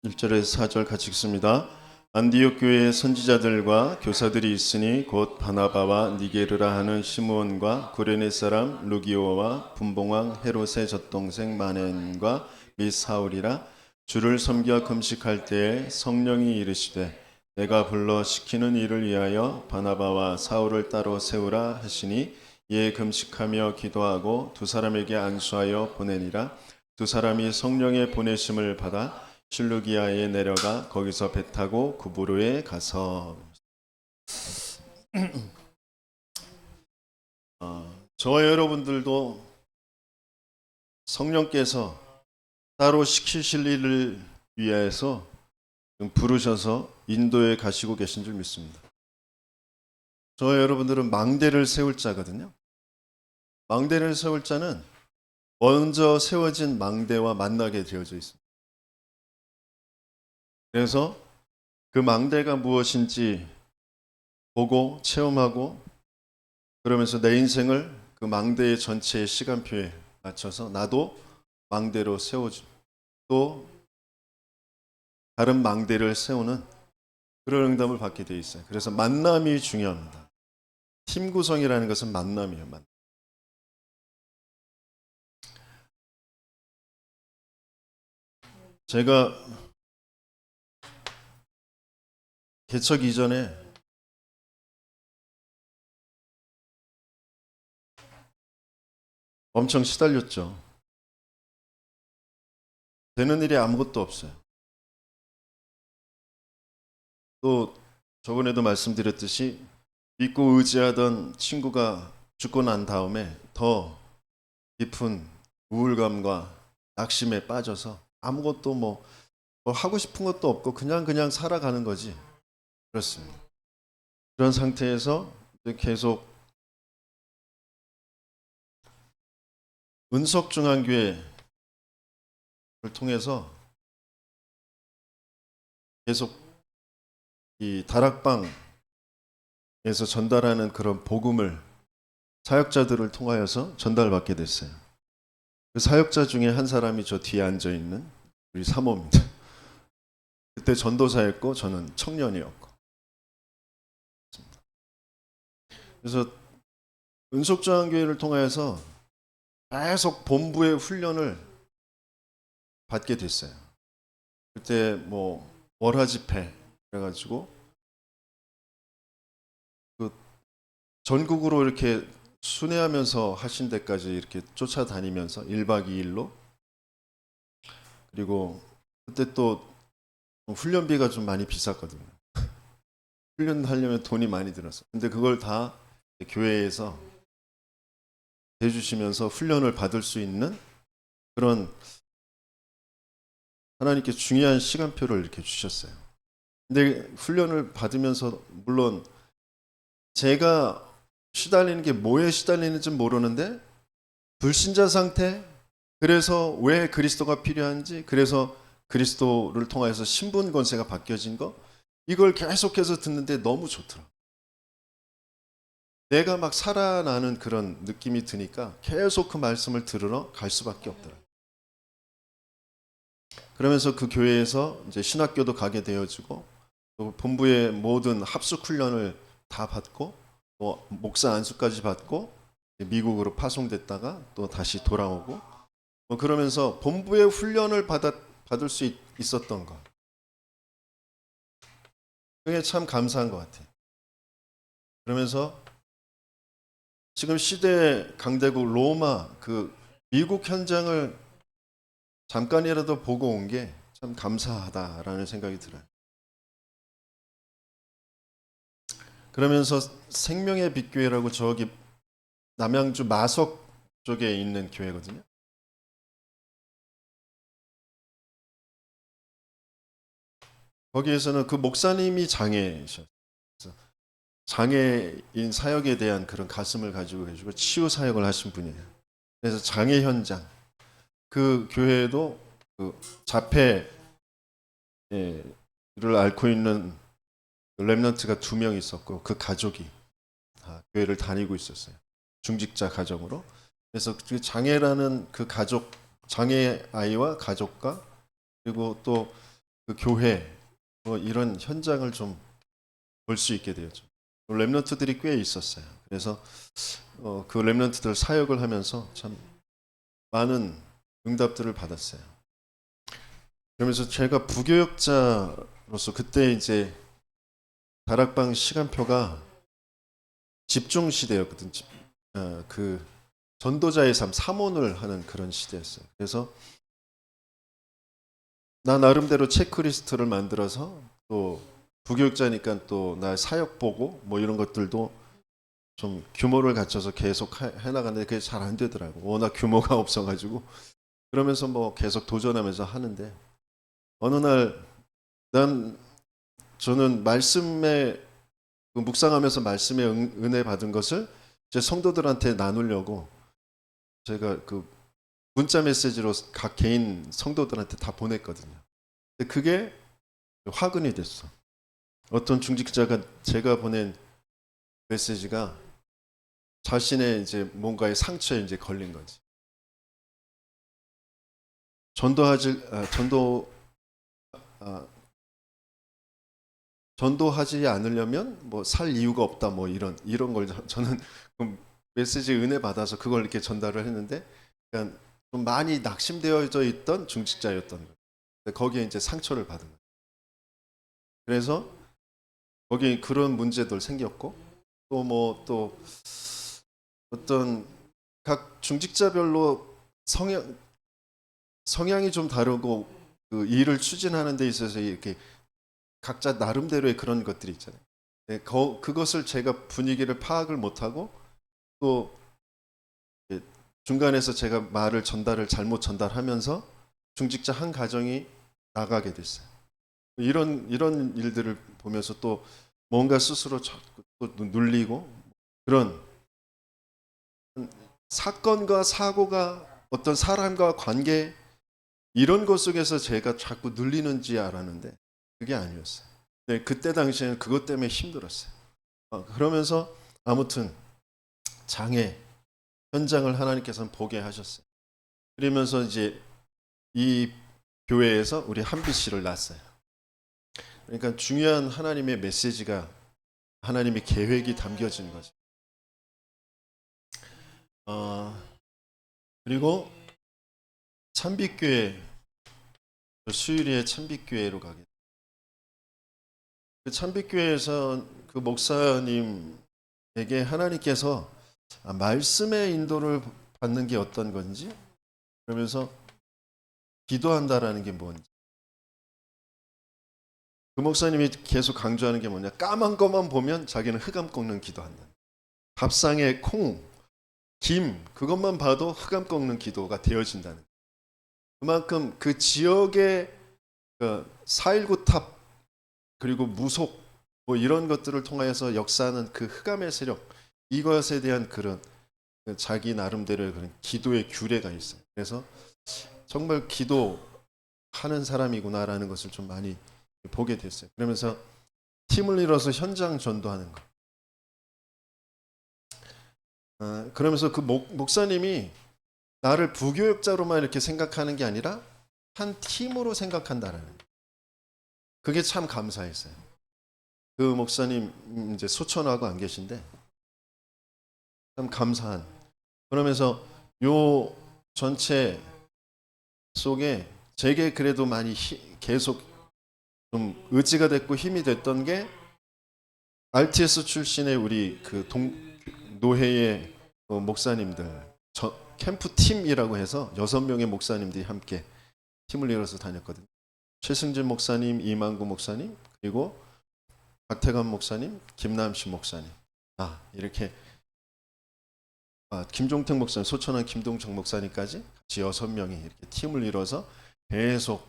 1절에서 4절 같이 읽습니다. 안디옥 교회에 선지자들과 교사들이 있으니 곧 바나바와 니게르라 하는 시므온과 구레네 사람 루기오와 분봉왕 헤롯의 젖동생 마넨과 및 사울이라. 주를 섬겨 금식할 때에 성령이 이르시되 내가 불러 시키는 일을 위하여 바나바와 사울을 따로 세우라 하시니 이에 금식하며 기도하고 두 사람에게 안수하여 보내니라. 두 사람이 성령의 보내심을 받아 실루기아에 내려가 거기서 배 타고 구브로에 가서 저와 여러분들도 성령께서 따로 시키실 일을 위해서 부르셔서 인도에 가시고 계신 줄 믿습니다. 저와 여러분들은 망대를 세울 자거든요. 망대를 세울 자는 먼저 세워진 망대와 만나게 되어져 있습니다. 그래서 그 망대가 무엇인지 보고 체험하고 그러면서 내 인생을 그 망대의 전체의 시간표에 맞춰서 나도 망대로 세워주 또 다른 망대를 세우는 그런 응답을 받게 돼 있어요. 그래서 만남이 중요합니다. 팀 구성이라는 것은 만남이에요. 제가 개척 이전에 엄청 시달렸죠. 되는 일이 아무것도 없어요. 또 저번에도 말씀드렸듯이 믿고 의지하던 친구가 죽고 난 다음에 더 깊은 우울감과 낙심에 빠져서 아무것도 뭐 하고 싶은 것도 없고 그냥 살아가는 거지. 그렇습니다. 그런 상태에서 계속 은석중앙교회를 통해서 계속 이 다락방에서 전달하는 그런 복음을 사역자들을 통하여서 전달받게 됐어요. 그 사역자 중에 한 사람이 저 뒤에 앉아 있는 우리 사모입니다. 그때 전도사였고 저는 청년이었고. 그래서 은속중앙교회를 통하여서 계속 본부의 훈련을 받게 됐어요. 그때 뭐 월화 집회 그래가지고 그 전국으로 이렇게 순회하면서 하신 데까지 이렇게 쫓아다니면서 1박 2일로 그리고 그때 또 훈련비가 좀 많이 비쌌거든요. 훈련하려면 돈이 많이 들었어. 근데 그걸 다 교회에서 해주시면서 훈련을 받을 수 있는 그런 하나님께 중요한 시간표를 이렇게 주셨어요. 근데 훈련을 받으면서 물론 제가 시달리는 게 뭐에 시달리는지 모르는데 불신자 상태, 그래서 왜 그리스도가 필요한지, 그래서 그리스도를 통해서 신분 권세가 바뀌어진 거, 이걸 계속해서 듣는데 너무 좋더라. 내가 막 살아나는 그런 느낌이 드니까 계속 그 말씀을 들으러 갈 수밖에 없더라. 그러면서 그 교회에서 이제 신학교도 가게 되어지고 또 본부의 모든 합숙 훈련을 다 받고 또 목사 안수까지 받고 미국으로 파송됐다가 또 다시 돌아오고 그러면서 본부의 훈련을 받을 수 있었던 것. 그게 참 감사한 것 같아요. 그러면서 지금 시대 강대국 로마 그 미국 현장을 잠깐이라도 보고 온 게 참 감사하다라는 생각이 들어요. 그러면서 생명의 빛교회라고 저기 남양주 마석 쪽에 있는 교회거든요. 거기에서는 그 목사님이 장애이셨어요. 장애인 사역에 대한 그런 가슴을 가지고 계시고 치유 사역을 하신 분이에요. 그래서 장애 현장 그 교회에도 그 자폐를 앓고 있는 렘넌트가 2명 있었고 그 가족이 다 교회를 다니고 있었어요. 중직자 가정으로. 그래서 그 장애라는 그 가족 장애 아이와 가족과 그리고 또 그 교회 뭐 이런 현장을 좀 볼 수 있게 되었죠. 렘넌트들이 꽤 있었어요. 그래서 그 렘넌트들 사역을 하면서 참 많은 응답들을 받았어요. 그러면서 제가 부교역자로서 그때 이제 다락방 시간표가 집중 시대였거든. 그 전도자의 삶, 삼원을 하는 그런 시대였어요. 그래서 나 나름대로 체크리스트를 만들어서 또 부교육자니까 또 나 사역 보고 뭐 이런 것들도 좀 규모를 갖춰서 계속 해나가는데 그게 잘 안 되더라고. 워낙 규모가 없어가지고 그러면서 뭐 계속 도전하면서 하는데 어느 날 저는 말씀에 묵상하면서 말씀에 은혜 받은 것을 제 성도들한테 나누려고 제가 그 문자 메시지로 각 개인 성도들한테 다 보냈거든요. 근데 그게 화근이 됐어. 어떤 중직자가 제가 보낸 메시지가 자신의 이제 뭔가의 상처에 이제 걸린 거지. 전도하지 않으려면 뭐 살 이유가 없다 뭐 이런 걸 저는 메시지 은혜 받아서 그걸 이렇게 전달을 했는데 그러니까 좀 많이 낙심되어져 있던 중직자였던 거예요. 거기에 이제 상처를 받은 거예요. 그래서 거기 그런 문제들 생겼고 또 뭐 또 어떤 각 중직자별로 성향이 좀 다르고 그 일을 추진하는 데 있어서 이렇게 각자 나름대로의 그런 것들이 있잖아요. 네, 그것을 제가 분위기를 파악을 못하고 또 중간에서 제가 말을 잘못 전달하면서 중직자 한 가정이 나가게 됐어요. 이런 일들을 보면서 또 뭔가 스스로 또 눌리고 그런 사건과 사고가 어떤 사람과 관계 이런 것 속에서 제가 자꾸 눌리는지 알았는데 그게 아니었어요. 네, 그때 당시에는 그것 때문에 힘들었어요. 그러면서 아무튼 장애 현장을 하나님께서는 보게 하셨어요. 그러면서 이제 이 교회에서 우리 한빛 씨를 낳았어요. 그러니까 중요한 하나님의 메시지가 하나님의 계획이 담겨진 거죠. 그리고 참빛교회 수유리의 참빛교회로 가게. 그 참빛교회에서 그 목사님에게 하나님께서 말씀의 인도를 받는 게 어떤 건지 그러면서 기도한다라는 게 뭔지 그 목사님이 계속 강조하는 게 뭐냐 까만 것만 보면 자기는 흑암 꺾는 기도한다. 밥상에 콩, 김 그것만 봐도 흑암 꺾는 기도가 되어진다는 그만큼 그 지역의 4.19 탑 그리고 무속 뭐 이런 것들을 통해서 역사하는 그 흑암의 세력 이것에 대한 그런 자기 나름대로의 그런 기도의 규례가 있어요. 그래서 정말 기도하는 사람이구나라는 것을 좀 많이 보게 됐어요. 그러면서 팀을 이뤄서 현장 전도하는 거. 그러면서 그 목사님이 나를 부교역자로만 이렇게 생각하는 게 아니라 한 팀으로 생각한다라는 그게 참 감사했어요. 그 목사님 이제 소천하고 안 계신데 참 감사한. 그러면서 요 전체 속에 제게 그래도 많이 계속 좀 의지가 됐고 힘이 됐던 게 RTS 출신의 우리 그 노회의 목사님들 캠프 팀이라고 해서 6명의 목사님들이 함께 팀을 이뤄서 다녔거든요. 최승진 목사님, 이만구 목사님, 그리고 박태관 목사님, 김남식 목사님. 이렇게 김종택 목사님, 소천한 김동청 목사님까지 같이 6명이 이렇게 팀을 이뤄서 계속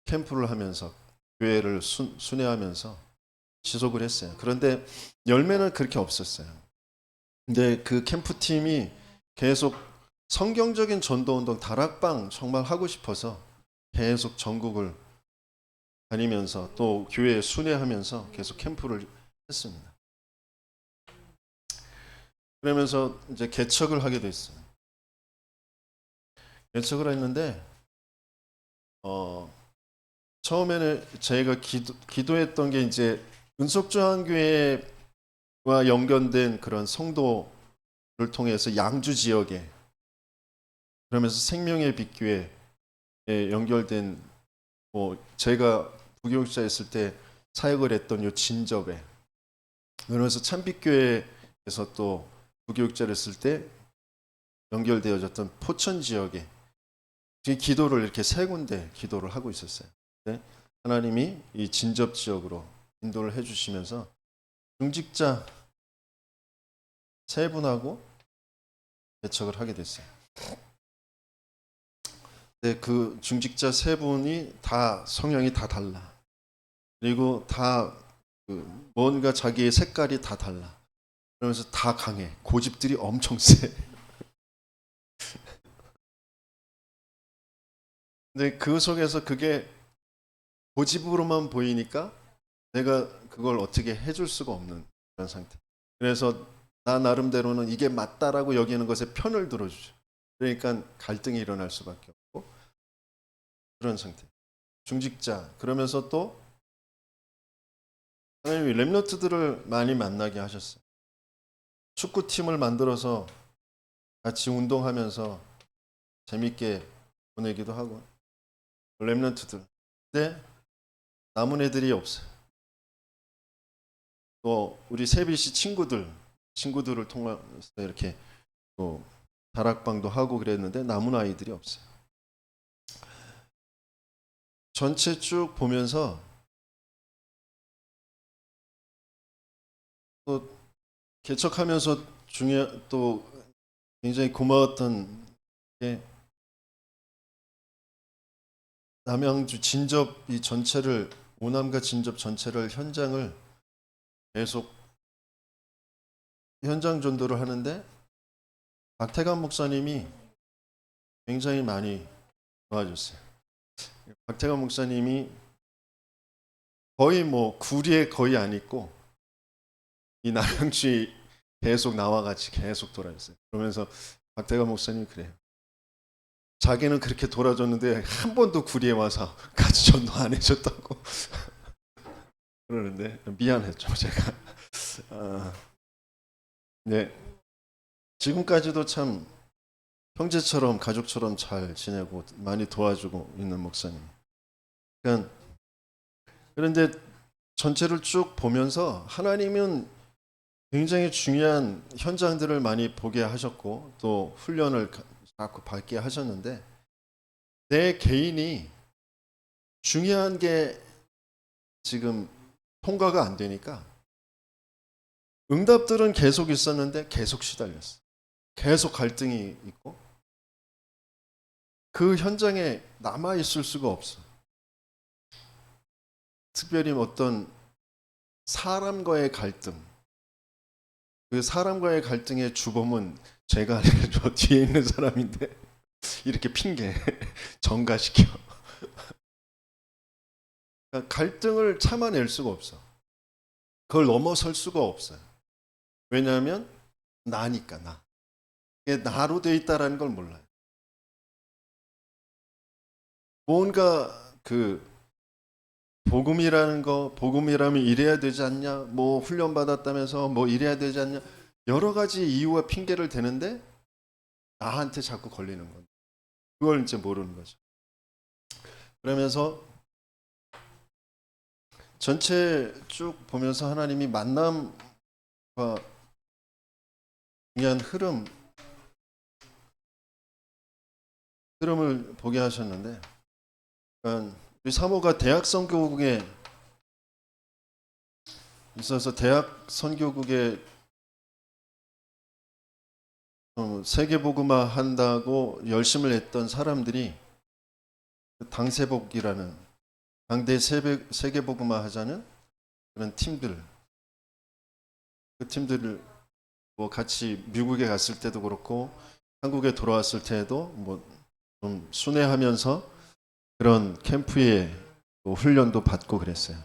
캠프를 하면서 교회를 순회하면서 지속을 했어요. 그런데 열매는 그렇게 없었어요. 근데 그 캠프팀이 계속 성경적인 전도운동 다락방 정말 하고 싶어서 계속 전국을 다니면서 또 교회에 순회하면서 계속 캠프를 했습니다. 그러면서 이제 개척을 하게 됐어요. 개척을 했는데 처음에는 저희가 기도했던 게 이제 은속주한교회와 연결된 그런 성도를 통해서 양주 지역에, 그러면서 생명의 빛교회에 연결된, 제가 부교육자였을 때 사역을 했던 요 진접에, 그러면서 참빛교회에서 또 부교육자를 했을 때 연결되어졌던 포천 지역에 기도를 이렇게 세 군데 기도를 하고 있었어요. 네? 하나님이 이 진접 지역으로 인도를 해주시면서 중직자 세 분하고 개척을 하게 됐어요. 네, 그 중직자 세 분이 다 성향이 다 달라. 그리고 다 뭔가 자기의 색깔이 다 달라. 그러면서 다 강해. 고집들이 엄청 세. 근데 그 속에서 그게 고집으로만 보이니까 내가 그걸 어떻게 해줄 수가 없는 그런 상태. 그래서 나 나름대로는 이게 맞다라고 여기는 것에 편을 들어주죠. 그러니까 갈등이 일어날 수밖에 없고 그런 상태. 중직자. 그러면서 또 하나님이 렘너트들을 많이 만나게 하셨어요. 축구팀을 만들어서 같이 운동하면서 재밌게 보내기도 하고 렘넌트들. 근데 남은 애들이 없어요. 또 우리 세비씨 친구들을 통해서 이렇게 또 다락방도 하고 그랬는데 남은 아이들이 없어요. 전체 쭉 보면서 또 개척하면서 또 굉장히 고마웠던 게 남양주 진접 이 전체를, 오남과 진접 전체를 현장을 계속 현장 전도를 하는데 박태감 목사님이 굉장히 많이 도와줬어요. 박태감 목사님이 거의 구리에 거의 안 있고 이 남양주에 계속 나와 같이 계속 돌아줬어요. 그러면서 박태감 목사님이 그래요. 자기는 그렇게 돌아줬는데 한 번도 구리에 와서 같이 전도 안 해줬다고 그러는데 미안했죠 제가. 네, 지금까지도 참 형제처럼 가족처럼 잘 지내고 많이 도와주고 있는 목사님. 그런데 전체를 쭉 보면서 하나님은 굉장히 중요한 현장들을 많이 보게 하셨고 또 훈련을 자꾸 받게 하셨는데 내 개인이 중요한 게 지금 통과가 안 되니까 응답들은 계속 있었는데 계속 시달렸어. 계속 갈등이 있고 그 현장에 남아 있을 수가 없어. 특별히 어떤 사람과의 갈등, 그 사람과의 갈등의 주범은 제가 아니라 저 뒤에 있는 사람인데 이렇게 핑계 전가시켜. 그러니까 갈등을 참아낼 수가 없어. 그걸 넘어설 수가 없어요. 왜냐하면 나니까 나. 이게 나로 돼 있다라는 걸 몰라요. 뭔가 복음이라는 거, 복음이라면 이래야 되지 않냐, 훈련 받았다면서 이래야 되지 않냐, 여러 가지 이유와 핑계를 대는데 나한테 자꾸 걸리는 건 그걸 이제 모르는 거죠. 그러면서 전체 쭉 보면서 하나님이 만남과 중요한 흐름을 보게 하셨는데, 그러니까 우리 사모가 대학 선교국에 있어서 대학 선교국에 세계복음화 한다고 열심을 했던 사람들이 당세복이라는 당대 세계복음화 하자는 그런 팀들, 그 팀들을 같이 미국에 갔을 때도 그렇고 한국에 돌아왔을 때도 좀 순회하면서 그런 캠프에 훈련도 받고 그랬어요.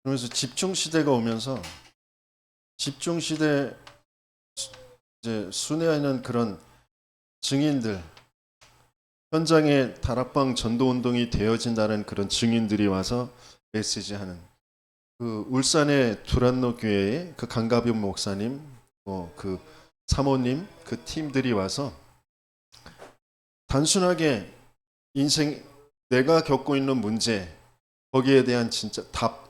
그러면서 집중 시대가 오면서 집중 시대 이제 순회하는 그런 증인들, 현장에 다락방 전도 운동이 되어진다는 그런 증인들이 와서 메시지하는 그 울산의 두란노 교회의 그 강가병 목사님, 그 사모님, 그 팀들이 와서 단순하게 인생 내가 겪고 있는 문제 거기에 대한 진짜 답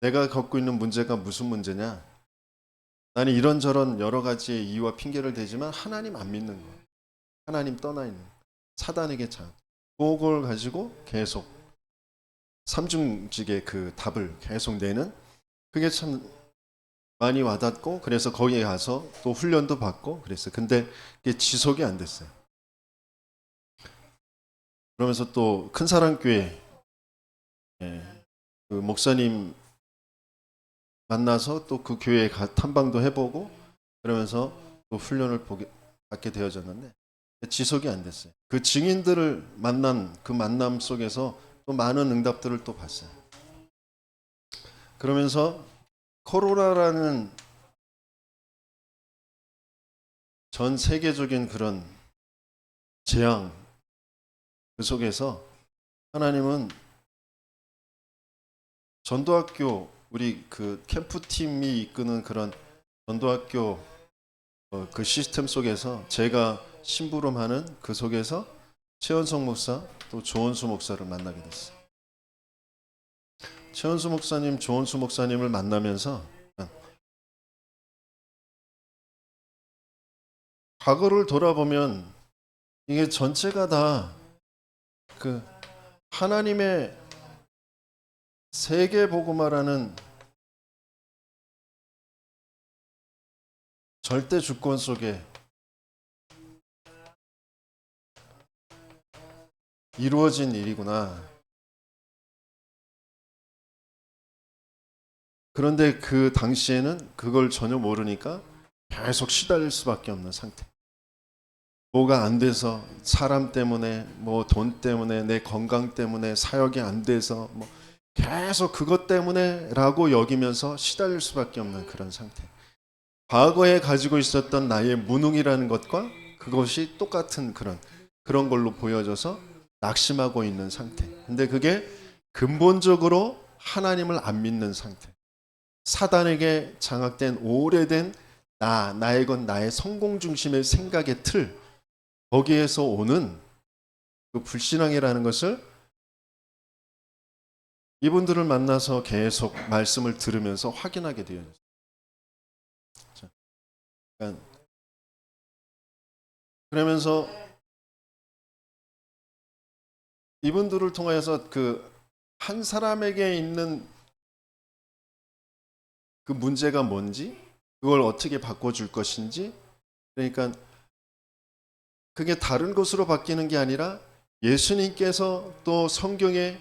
내가 겪고 있는 문제가 무슨 문제냐? 나는 이런저런 여러 가지의 이유와 핑계를 대지만 하나님 안 믿는 거. 하나님 떠나 있는 사단에게 장. 그걸 가지고 계속 삼중직의 그 답을 계속 내는 그게 참 많이 와닿고 그래서 거기에 가서 또 훈련도 받고 그랬어요. 근데 그게 지속이 안 됐어요. 그러면서 또 큰사랑교회 그 목사님 만나서 또 그 교회에 탐방도 해보고 그러면서 또 훈련을 받게 되어졌는데 지속이 안 됐어요. 그 증인들을 만난 그 만남 속에서 또 많은 응답들을 또 봤어요. 그러면서 코로나라는 전 세계적인 그런 재앙 그 속에서 하나님은 전도학교 우리 그 캠프팀이 이끄는 그런 전도학교 그 시스템 속에서 제가 심부름하는 그 속에서 최원성 목사 또 조원수 목사를 만나게 됐어요. 최원수 목사님, 조원수 목사님을 만나면서 과거를 돌아보면 이게 전체가 다 그 하나님의 세계 복음화라는 절대 주권 속에 이루어진 일이구나. 그런데 그 당시에는 그걸 전혀 모르니까 계속 시달릴 수밖에 없는 상태. 뭐가 안 돼서 사람 때문에 뭐 돈 때문에 내 건강 때문에 사역이 안 돼서 뭐 계속 그것 때문에라고 여기면서 시달릴 수밖에 없는 그런 상태. 과거에 가지고 있었던 나의 무능이라는 것과 그것이 똑같은 그런 걸로 보여져서 낙심하고 있는 상태. 근데 그게 근본적으로 하나님을 안 믿는 상태. 사단에게 장악된 오래된 나의 건 나의 성공 중심의 생각의 틀, 거기에서 오는 그 불신앙이라는 것을 이분들을 만나서 계속 말씀을 들으면서 확인하게 되어요. 그러니까 그러면서 이분들을 통하여서 그 한 사람에게 있는 그 문제가 뭔지, 그걸 어떻게 바꿔줄 것인지, 그러니까 그게 다른 것으로 바뀌는 게 아니라 예수님께서 또 성경에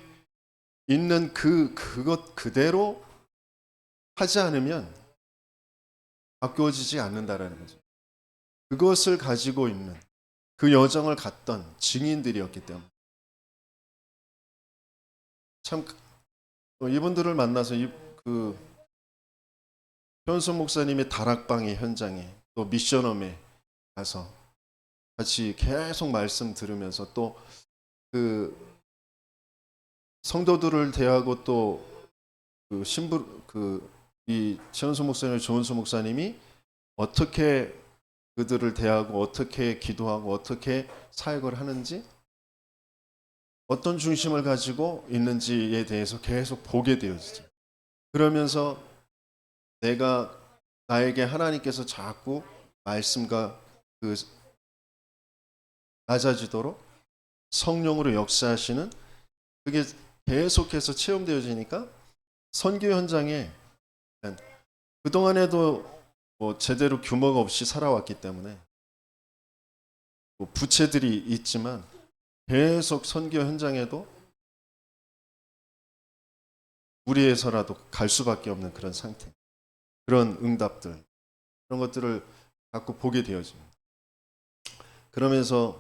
있는 그것 그대로 하지 않으면 바꾸어지지 않는다라는 거죠. 그것을 가지고 있는 그 여정을 갔던 증인들이었기 때문에 참 이분들을 만나서 그 현수 목사님의 다락방의 현장에 또 미션홈에 가서 같이 계속 말씀 들으면서 또 그 성도들을 대하고 또 그 신부 이 최원수 목사님, 조은수 목사님이 어떻게 그들을 대하고 어떻게 기도하고 어떻게 사역을 하는지 어떤 중심을 가지고 있는지에 대해서 계속 보게 되어지죠. 그러면서 나에게 하나님께서 자꾸 말씀과 그 낮아지도록 성령으로 역사하시는 그게 계속해서 체험되어지니까 선교 현장에 그동안에도 뭐 제대로 규모가 없이 살아왔기 때문에 뭐 부채들이 있지만 계속 선교 현장에도 무리해서라도 갈 수밖에 없는 그런 상태. 그런 응답들, 그런 것들을 자꾸 보게 되어집니다. 그러면서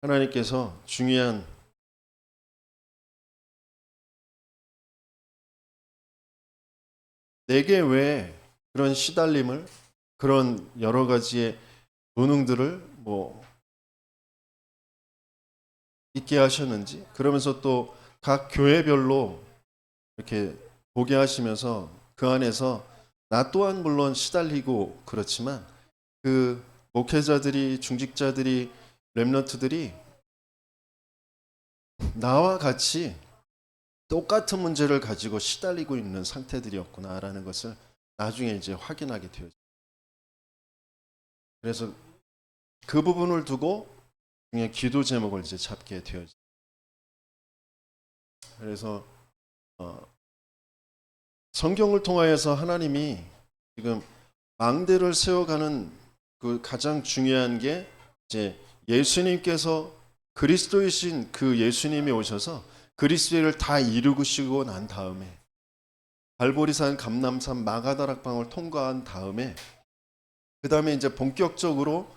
하나님께서 중요한 내게 왜 그런 시달림을 그런 여러 가지의 노능들을 뭐 있게 하셨는지, 그러면서 또 각 교회별로 이렇게 보게 하시면서 그 안에서 나 또한 물론 시달리고 그렇지만 그 목회자들이, 중직자들이, 렘넌트들이 나와 같이 똑같은 문제를 가지고 시달리고 있는 상태들이었구나라는 것을 나중에 이제 확인하게 되어요. 그래서 그 부분을 두고 그냥 기도 제목을 이제 잡게 되어요. 그래서 성경을 통하여서 하나님이 지금 망대를 세워가는 그 가장 중요한 게 이제 예수님께서 그리스도이신 그 예수님이 오셔서 그리스도를 다 이루시고 난 다음에 발보리산, 감람산, 마가다락방을 통과한 다음에 그 다음에 이제 본격적으로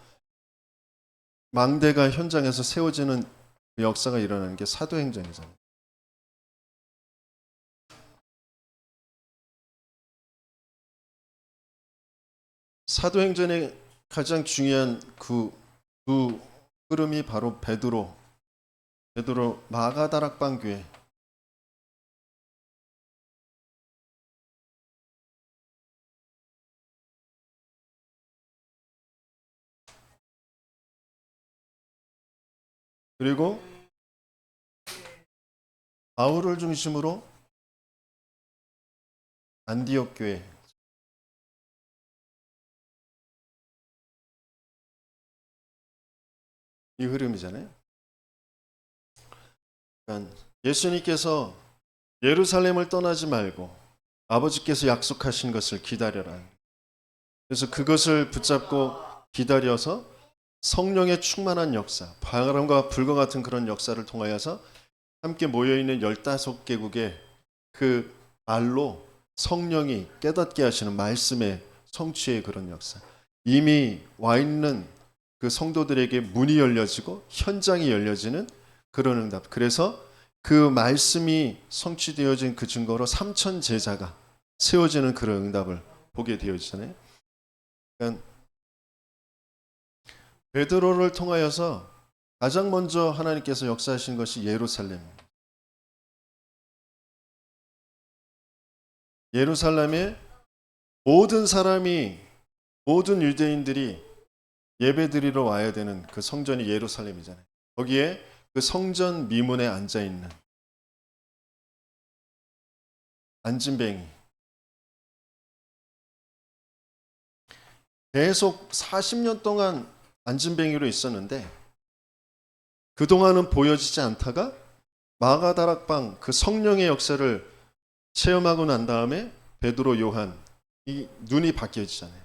망대가 현장에서 세워지는 그 역사가 일어나는 게 사도행전이잖아요. 사도행전의 가장 중요한 두 흐름이 바로 베드로 마가다락방 교회. 그리고 바울을 중심으로 안디옥 교회. 이 흐름이잖아요. 그러니까 예수님께서 예루살렘을 떠나지 말고 아버지께서 약속하신 것을 기다려라. 그래서 그것을 붙잡고 기다려서 성령의 충만한 역사, 바람과 불과 같은 그런 역사를 통하여서 함께 모여있는 15개국의 그 말로 성령이 깨닫게 하시는 말씀의 성취의 그런 역사. 이미 와 있는 그 성도들에게 문이 열려지고 현장이 열려지는 그런 응답. 그래서 그 말씀이 성취되어진 그 증거로 3천 제자가 세워지는 그런 응답을 보게 되어지잖아요. 그러니까 베드로를 통하여서 가장 먼저 하나님께서 역사하신 것이 예루살렘. 예루살렘에 모든 사람이, 모든 유대인들이 예배드리러 와야 되는 그 성전이 예루살렘이잖아요. 거기에 그 성전 미문에 앉아 있는 안진뱅이, 계속 40년 동안 안진뱅이로 있었는데 그동안은 보여지지 않다가 마가다락방 그 성령의 역사를 체험하고 난 다음에 베드로, 요한 이 눈이 바뀌어지잖아요.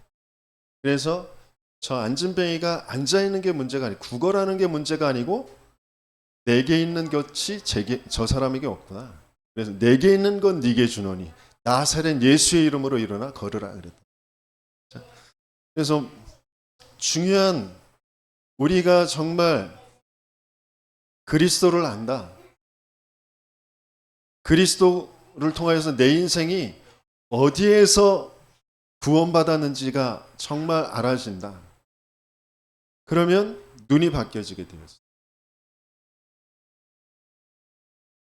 그래서 저 안진뱅이가 앉아있는 게 문제가 아니고 구걸하는 게 문제가 아니고 내게 있는 것이 저 사람에게 없구나. 그래서 내게 있는 건 네게 주노니 나사렛 예수의 이름으로 일어나 걸으라 그랬다. 그래서 중요한, 우리가 정말 그리스도를 안다. 그리스도를 통하여서 내 인생이 어디에서 구원받았는지가 정말 알아진다. 그러면 눈이 바뀌어지게 되었어요.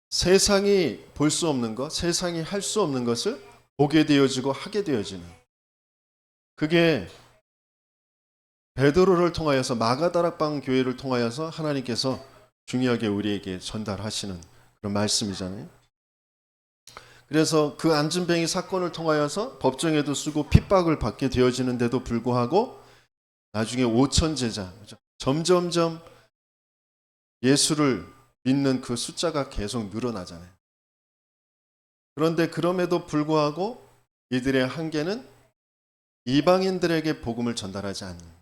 세상이 볼 수 없는 것, 세상이 할 수 없는 것을 보게 되어지고 하게 되어지는, 그게 베드로를 통하여서, 마가다락방 교회를 통하여서 하나님께서 중요하게 우리에게 전달하시는 그런 말씀이잖아요. 그래서 그 안진뱅이 사건을 통하여서 법정에도 쓰고 핍박을 받게 되어지는데도 불구하고 나중에 5천 제자, 점점점 예수를 믿는 그 숫자가 계속 늘어나잖아요. 그런데 그럼에도 불구하고 이들의 한계는 이방인들에게 복음을 전달하지 않는,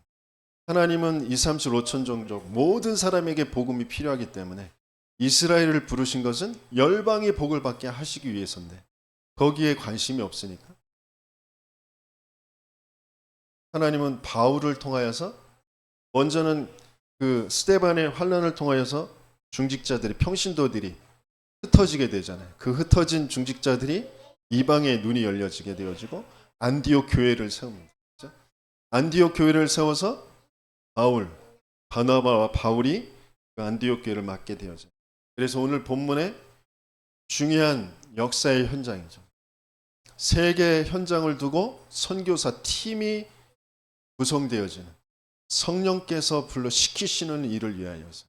하나님은 2, 3, 7, 5천 종족 모든 사람에게 복음이 필요하기 때문에 이스라엘을 부르신 것은 열방이 복을 받게 하시기 위해서인데 거기에 관심이 없으니까 하나님은 바울을 통하여서 먼저는 그 스데반의 환난을 통하여서 중직자들이, 평신도들이 흩어지게 되잖아요. 그 흩어진 중직자들이 이방의 눈이 열려지게 되어지고 안디옥 교회를 세웁니다. 그렇죠? 안디옥 교회를 세워서 바울, 바나바와 바울이 그 안디옥 교회를 맡게 되어져요. 그래서 오늘 본문에 중요한 역사의 현장이죠. 세계 현장을 두고 선교사 팀이 구성되어지는, 성령께서 불러 시키시는 일을 위하여서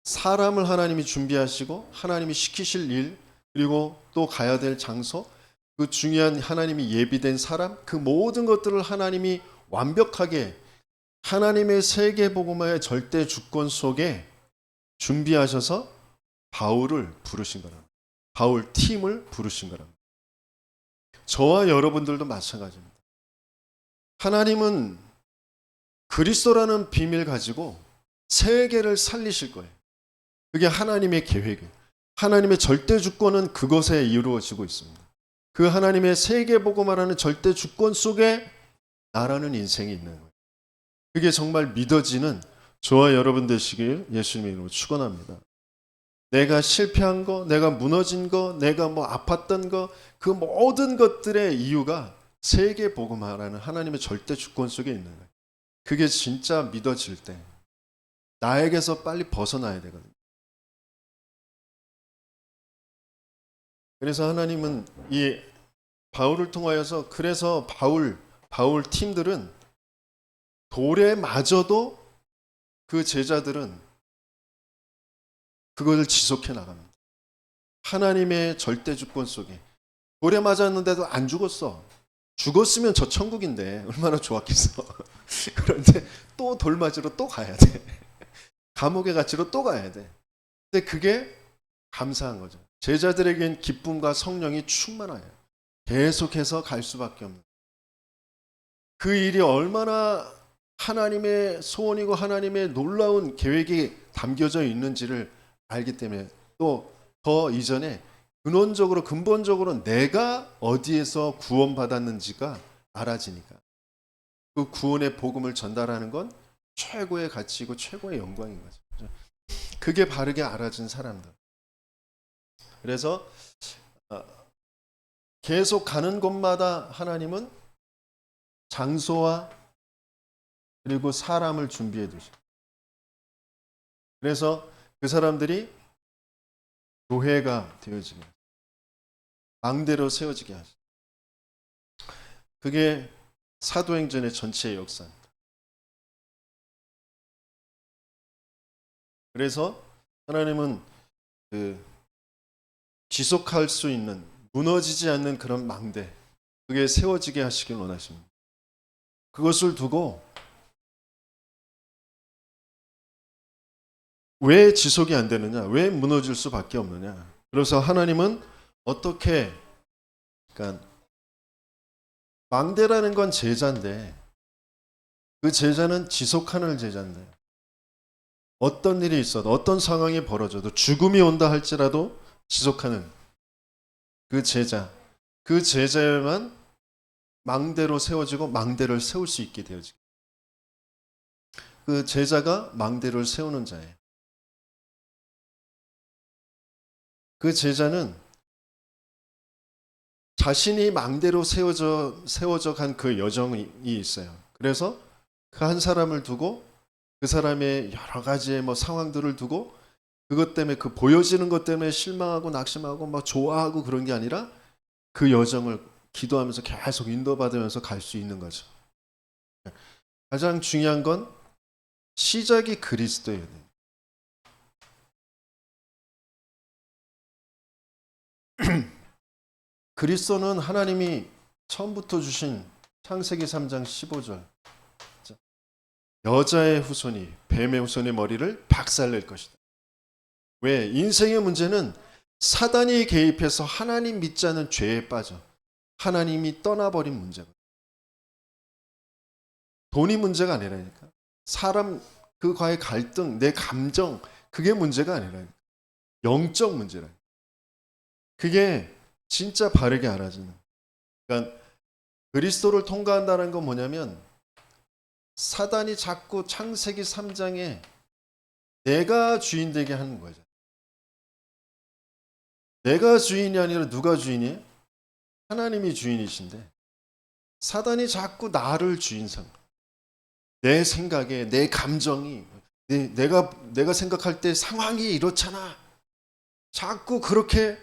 사람을 하나님이 준비하시고 하나님이 시키실 일, 그리고 또 가야 될 장소, 그 중요한 하나님이 예비된 사람, 그 모든 것들을 하나님이 완벽하게 하나님의 세계복음화의 절대 주권 속에 준비하셔서 바울을 부르신 거랍니다. 바울 팀을 부르신 거랍니다. 저와 여러분들도 마찬가지입니다. 하나님은 그리스도라는 비밀 가지고 세계를 살리실 거예요. 그게 하나님의 계획이에요. 하나님의 절대 주권은 그것에 이루어지고 있습니다. 그 하나님의 세계복음화라는 절대 주권 속에 나라는 인생이 있는 거예요. 그게 정말 믿어지는 저와 여러분 되시길 예수님의 이름으로 축원합니다. 내가 실패한 거, 내가 무너진 거, 내가 아팠던 거, 그 모든 것들의 이유가 세계복음화라는 하나님의 절대 주권 속에 있는 거예요. 그게 진짜 믿어질 때 나에게서 빨리 벗어나야 되거든요. 그래서 하나님은 이 바울을 통하여서, 그래서 바울 팀들은 돌에 맞아도 그 제자들은 그것을 지속해 나갑니다. 하나님의 절대 주권 속에 돌에 맞았는데도 안 죽었어. 죽었으면 저 천국인데 얼마나 좋았겠어. 그런데 또 돌 맞으러 또 가야 돼. 감옥에 갇히러 또 가야 돼. 근데 그게 감사한 거죠. 제자들에겐 기쁨과 성령이 충만해요. 계속해서 갈 수밖에 없는. 그 일이 얼마나 하나님의 소원이고 하나님의 놀라운 계획이 담겨져 있는지를 알기 때문에, 또 더 이전에 근본적으로 내가 어디에서 구원받았는지가 알아지니까 그 구원의 복음을 전달하는 건 최고의 가치이고 최고의 영광인 거죠. 그게 바르게 알아진 사람들. 그래서 계속 가는 곳마다 하나님은 장소와 그리고 사람을 준비해 두셔. 그래서 그 사람들이 교회가 되어지게, 망대로 세워지게 하셔. 그게 사도행전의 전체의 역사입니다. 그래서 하나님은 지속할 수 있는, 무너지지 않는 그런 망대, 그게 세워지게 하시길 원하십니다. 그것을 두고 왜 지속이 안 되느냐? 왜 무너질 수밖에 없느냐? 그래서 하나님은 어떻게, 그러니까 망대라는 건 제자인데 그 제자는 지속하는 제자인데, 어떤 일이 있어도 어떤 상황이 벌어져도 죽음이 온다 할지라도 지속하는 그 제자, 그 제자만 망대로 세워지고 망대를 세울 수 있게 되어지고, 그 제자가 망대를 세우는 자예요. 그 제자는 자신이 망대로 세워져 간 그 여정이 있어요. 그래서 그 한 사람을 두고, 그 사람의 여러 가지의 상황들을 두고, 그것 때문에, 그 보여지는 것 때문에 실망하고 낙심하고 좋아하고 그런 게 아니라 그 여정을 기도하면서 계속 인도받으면서 갈 수 있는 거죠. 가장 중요한 건 시작이 그리스도예요. 그리스도는 하나님이 처음부터 주신 창세기 3장 15절, 여자의 후손이 뱀의 후손의 머리를 박살낼 것이다. 왜? 인생의 문제는 사단이 개입해서 하나님 믿지 않는 죄에 빠져 하나님이 떠나버린 문제거든요. 돈이 문제가 아니라니까. 사람 그과의 갈등, 내 감정, 그게 문제가 아니라니까. 영적 문제라니까. 그게 진짜 바르게 알아지는. 그러니까 그리스도를 통과한다는 건 뭐냐면, 사단이 자꾸 창세기 3장에 내가 주인 되게 하는 거죠. 내가 주인이 아니라 누가 주인이에요? 하나님이 주인이신데 사단이 자꾸 나를 주인 삼아. 내 생각에, 내 감정이, 내가 생각할 때 상황이 이렇잖아. 자꾸 그렇게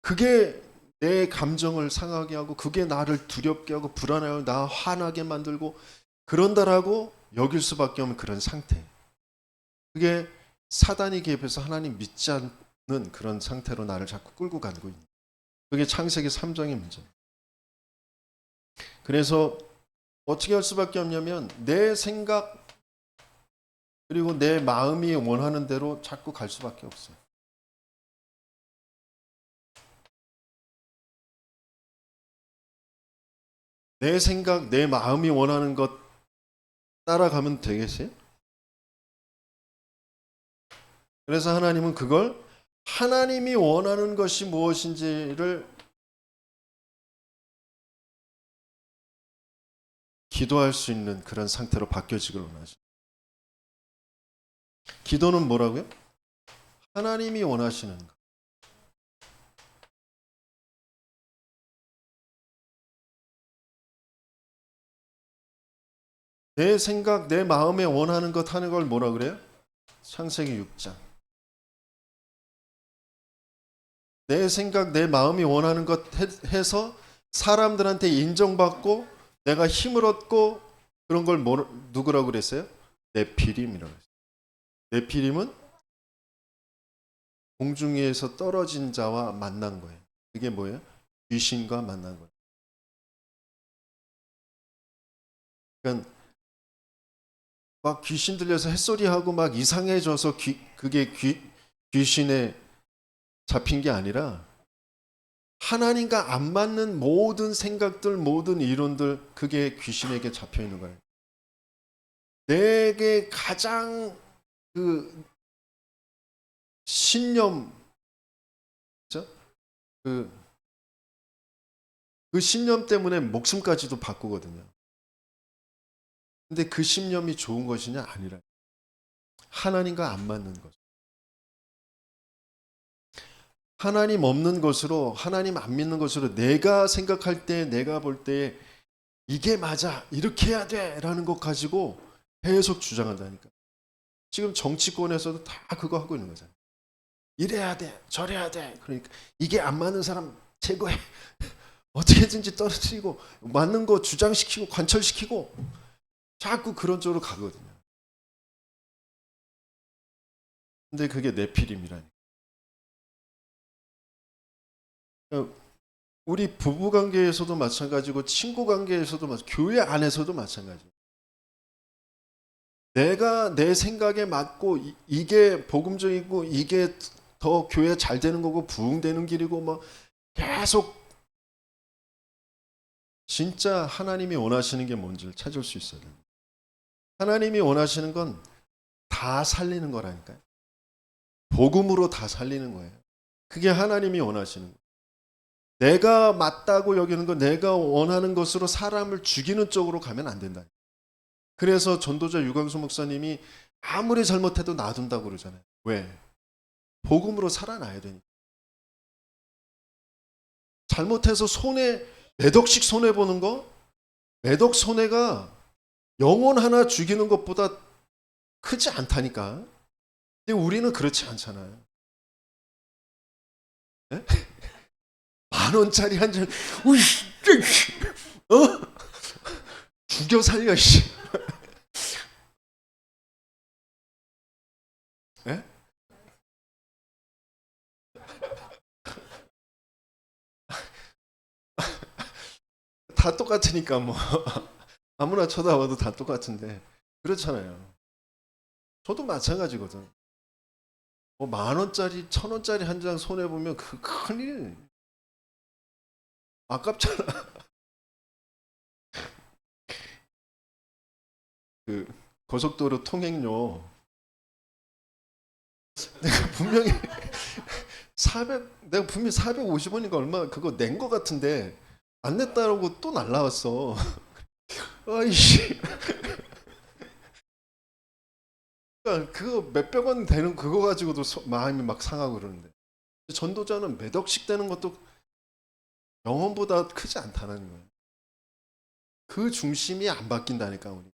그게 내 감정을 상하게 하고 그게 나를 두렵게 하고 불안해하고 나 화나게 만들고 그런다라고 여길 수밖에 없는 그런 상태. 그게 사단이 개입해서 하나님 믿지 않는 그런 상태로 나를 자꾸 끌고 가고 있는. 그게 창세기 3장의 문제입니다. 그래서 어떻게 할 수밖에 없냐면 내 생각 그리고 내 마음이 원하는 대로 자꾸 갈 수밖에 없어요. 내 생각, 내 마음이 원하는 것 따라가면 되겠어요? 그래서 하나님은 그걸 하나님이 원하는 것이 무엇인지를 기도할 수 있는 그런 상태로 바뀌어지길 원하죠. 기도는 뭐라고요? 하나님이 원하시는 것. 내 생각, 내 마음에 원하는 것 하는 걸 뭐라 그래요? 창세기 6장. 내 생각, 내 마음이 원하는 것 해서 사람들한테 인정받고 내가 힘을 얻고 그런 걸 누구라고 그랬어요? 네피림이라고 했어요. 네피림은 공중에서 떨어진 자와 만난 거예요. 그게 뭐예요? 귀신과 만난 거예요. 그러니까 막 귀신 들려서 햇소리하고 막 이상해져서 그게 귀신에 잡힌 게 아니라 하나님과 안 맞는 모든 생각들, 모든 이론들 그게 귀신에게 잡혀 있는 거예요. 내게 가장 그 신념, 그렇죠? 그 신념 때문에 목숨까지도 바꾸거든요. 근데 그 신념이 좋은 것이냐 아니라 하나님과 안 맞는 것. 하나님 없는 것으로 하나님 안 믿는 것으로 내가 생각할 때 내가 볼 때 이게 맞아 이렇게 해야 돼라는 것 가지고 계속 주장한다니까. 지금 정치권에서도 다 그거 하고 있는 거잖아요. 이래야 돼 저래야 돼. 그러니까 이게 안 맞는 사람 제거해. 어떻게든지 떨어뜨리고 맞는 거 주장시키고 관철시키고 자꾸 그런 쪽으로 가거든요. 근데 그게 내피림이라니. 우리 부부 관계에서도 마찬가지고 친구 관계에서도 교회 안에서도 마찬가지예요. 내가 내 생각에 맞고 이게 복음적이고 이게 더 교회 잘 되는 거고 부흥되는 길이고 뭐 계속 진짜 하나님이 원하시는 게 뭔지를 찾을 수 있어야 돼요. 하나님이 원하시는 건 다 살리는 거라니까요. 복음으로 다 살리는 거예요. 그게 하나님이 원하시는 거예요. 내가 맞다고 여기는 거 내가 원하는 것으로 사람을 죽이는 쪽으로 가면 안 된다. 그래서 전도자 유광수 목사님이 아무리 잘못해도 놔둔다고 그러잖아요. 왜? 복음으로 살아나야 되니까. 잘못해서 몇 억씩 손해보는 거? 몇 억 손해가 영혼 하나 죽이는 것보다 크지 않다니까. 근데 우리는 그렇지 않잖아요. 네? 10,000원짜리 한 잔, 어? 죽여 살려, 씨. 네? 다 똑같으니까 뭐. 아무나 쳐다봐도 다 똑같은데. 그렇잖아요. 저도 마찬가지거든. 뭐 10,000원짜리, 1,000원짜리 한 장 손해보면 그 큰일. 아깝잖아. 그 고속도로 통행료 내가 분명히 450원인가 얼마 그거 낸 거 같은데 안 냈다고 또 날라왔어. 아이씨. 그러니까 그거 몇백 원 되는 그거 가지고도 마음이 막 상하고 그러는데 전도자는 몇 억씩 되는 것도 영혼보다 크지 않다는 거예요. 그 중심이 안 바뀐다니까 우리.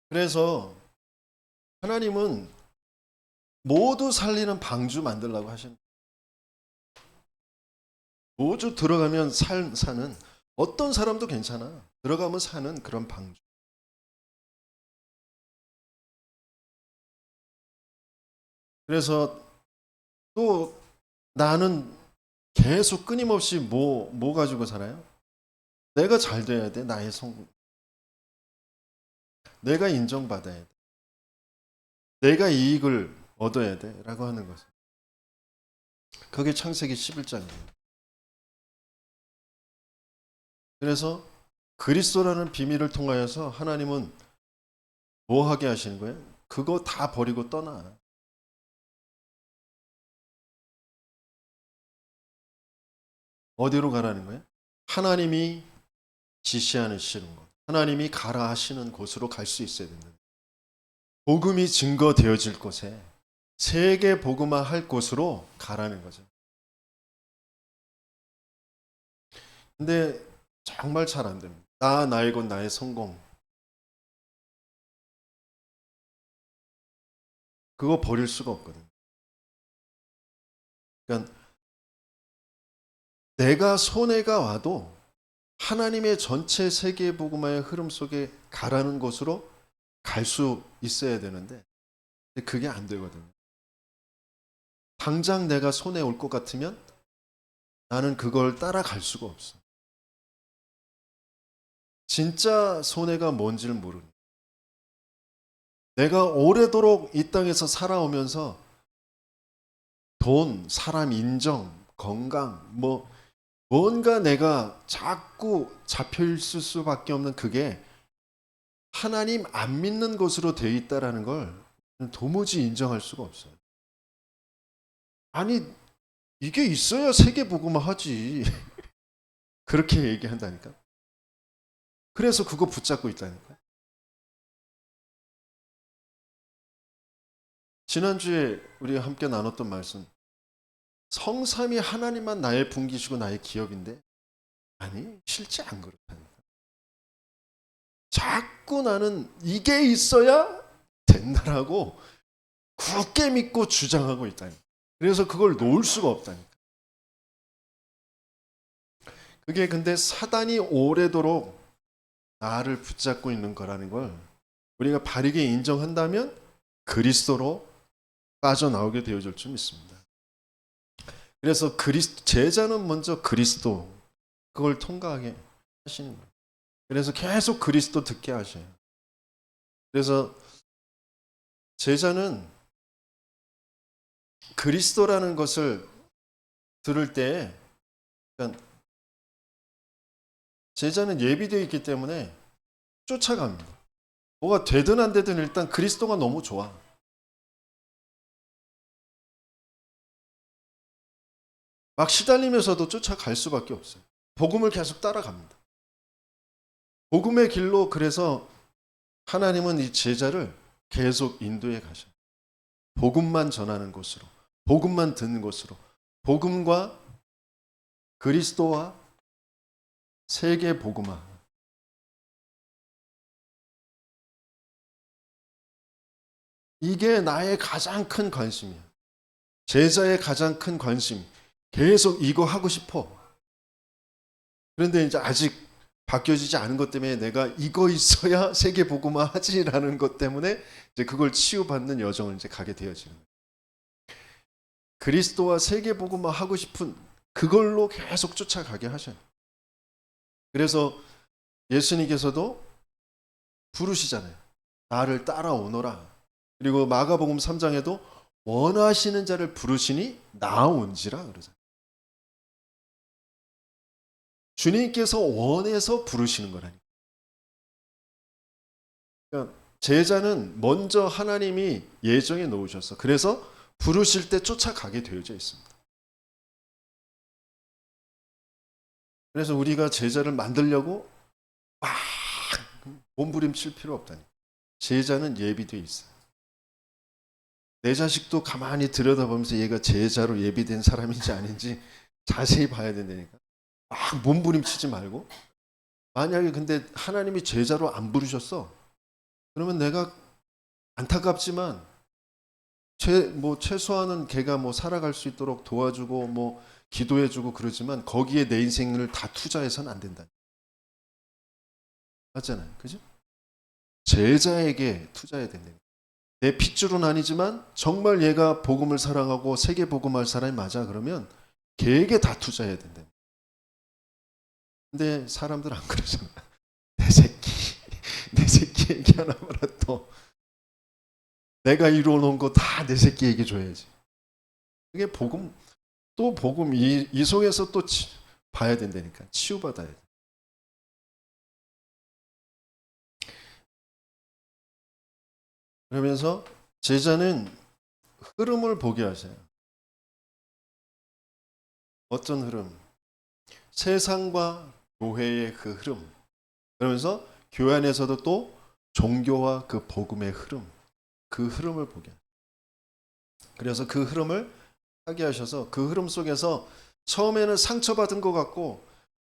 그래서 하나님은 모두 살리는 방주 만들라고 하십니다. 모두 들어가면 사는, 어떤 사람도 괜찮아. 들어가면 사는 그런 방주. 그래서 또 나는 계속 끊임없이 뭐 가지고 살아요? 내가 잘 돼야 돼. 나의 성공. 내가 인정받아야 돼. 내가 이익을 얻어야 돼. 라고 하는 거죠. 그게 창세기 11장이에요. 그래서 그리스도라는 비밀을 통하여서 하나님은 뭐 하게 하시는 거예요? 그거 다 버리고 떠나. 어디로 가라는 거예요? 하나님이 지시하시는 곳, 하나님이 가라 하시는 곳으로 갈 수 있어야 된다. 복음이 증거되어질 곳에, 세계 복음화 할 곳으로 가라는 거죠. 근데 정말 잘 안 됩니다. 나의 것, 나의 성공. 그거 버릴 수가 없거든요. 그러니까 내가 손해가 와도 하나님의 전체 세계 복음화의 흐름 속에 가라는 곳으로 갈 수 있어야 되는데 그게 안 되거든요. 당장 내가 손해 올 것 같으면 나는 그걸 따라갈 수가 없어. 진짜 손해가 뭔지를 모르는. 내가 오래도록 이 땅에서 살아오면서 돈, 사람 인정, 건강, 뭔가 내가 자꾸 잡혀있을 수밖에 없는 그게 하나님 안 믿는 것으로 되어 있다는 걸 도무지 인정할 수가 없어요. 아니, 이게 있어야 세계 복음화 하지. 그렇게 얘기한다니까. 그래서 그거 붙잡고 있다니까. 지난주에 우리 함께 나눴던 말씀, 성삼위 하나님만 나의 분기시고 나의 기업인데, 아니 실제 안 그렇다니까. 자꾸 나는 이게 있어야 된다라고 굳게 믿고 주장하고 있다니까. 그래서 그걸 놓을 수가 없다니까. 그게 근데 사단이 오래도록 나를 붙잡고 있는 거라는 걸 우리가 바르게 인정한다면 그리스도로 빠져나오게 되어질 줄 믿습니다. 그래서 제자는 먼저 그리스도, 그걸 통과하게 하시는 거예요. 그래서 계속 그리스도 듣게 하셔요. 그래서 제자는 그리스도라는 것을 들을 때, 그러니까 제자는 예비되어 있기 때문에 쫓아갑니다. 뭐가 되든 안 되든 일단 그리스도가 너무 좋아. 막 시달리면서도 쫓아갈 수밖에 없어요. 복음을 계속 따라갑니다. 복음의 길로, 그래서 하나님은 이 제자를 계속 인도해 가셔요. 복음만 전하는 곳으로, 복음만 듣는 곳으로, 복음과 그리스도와 세계 복음화. 이게 나의 가장 큰 관심이야. 제자의 가장 큰 관심. 계속 이거 하고 싶어. 그런데 이제 아직 바뀌어지지 않은 것 때문에 내가 이거 있어야 세계 복음화 하지라는 것 때문에 이제 그걸 치유받는 여정을 이제 가게 되어지는 거예요. 그리스도와 세계 복음화 하고 싶은 그걸로 계속 쫓아가게 하셔요. 그래서 예수님께서도 부르시잖아요. 나를 따라오너라. 그리고 마가복음 3장에도 원하시는 자를 부르시니 나온지라 그러잖아요. 주님께서 원해서 부르시는 거라니까. 그러니까 제자는 먼저 하나님이 예정해 놓으셔서, 그래서 부르실 때 쫓아가게 되어져 있습니다. 그래서 우리가 제자를 만들려고 막 몸부림칠 필요 없다니까. 제자는 예비되어 있어요. 내 자식도 가만히 들여다보면서 얘가 제자로 예비된 사람인지 아닌지 자세히 봐야 된다니까. 막 몸부림치지 말고 만약에 근데 하나님이 제자로 안 부르셨어. 그러면 내가 안타깝지만 최소한은 걔가 살아갈 수 있도록 도와주고 기도해주고 그러지만 거기에 내 인생을 다 투자해서는 안 된다. 맞잖아요, 그죠? 제자에게 투자해야 된다. 내 핏줄은 아니지만 정말 얘가 복음을 사랑하고 세계 복음할 사람이 맞아 그러면 걔에게 다 투자해야 된다. 근데 사람들 안 그러잖아. 내 새끼 얘기하나마라도 내가 이루어놓은 거 다 내 새끼에게 줘야지. 그게 복음, 또 복음 이 속에서 또 봐야 된다니까. 치유받아야 돼. 그러면서 제자는 흐름을 보게 하세요. 어떤 흐름? 세상과 교회의 그 흐름. 그러면서 교회 안에서도 또 종교와 그 복음의 흐름. 그 흐름을 보게 해요. 그래서 그 흐름을 하게 하셔서 그 흐름 속에서 처음에는 상처받은 것 같고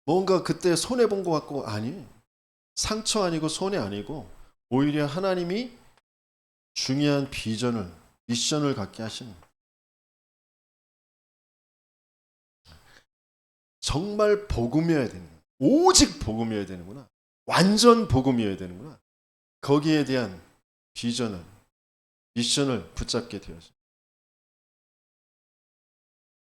뭔가 그때 손해본 것 같고 아니, 상처 아니고 손해 아니고 오히려 하나님이 중요한 비전을, 미션을 갖게 하시는 거예요. 정말 복음이어야 되는 거예요. 오직 복음이어야 되는구나. 완전 복음이어야 되는구나. 거기에 대한 비전을, 미션을 붙잡게 되어서